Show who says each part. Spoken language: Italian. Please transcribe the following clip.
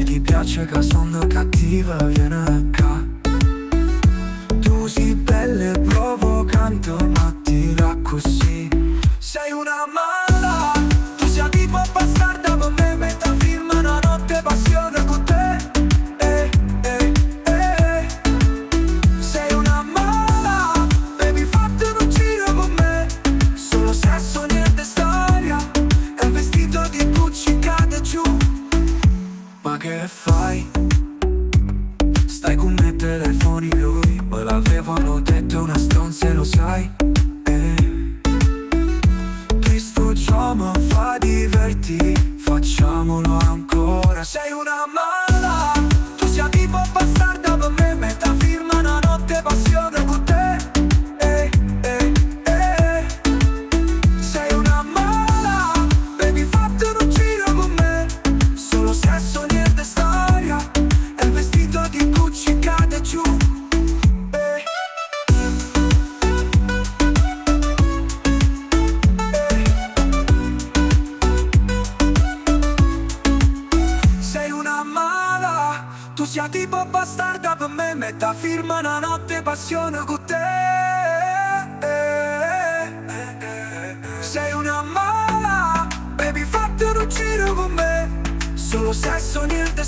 Speaker 1: Se ti piace che sono cattiva viene qua. Tu sei bella e provocante ma tira così. Sei una mala, tu sei tipo bastarda per me. Metà firma una notte passione con te. Sei una mala, baby fatti un giro con me. Solo sesso, niente storia. E il vestito di Gucci cade giù. Ma che fai? Stai con me, telefoni lui. Me l'avevano detto una stronza, lo sai. Questo gioco mi fa divertire, facciamolo ancora. Sei una mala, tu sei tipo bastarda per me. Metà firma una notte passione con te. Sei una mala, baby fatti un giro con me. Solo sesso, niente storia. E il vestito di Gucci cade giù. Sei una mala, tu sei tipo bastarda per me. Metà firma una notte passione con te. Sei una mala, baby fatti un giro con me. Solo sesso, niente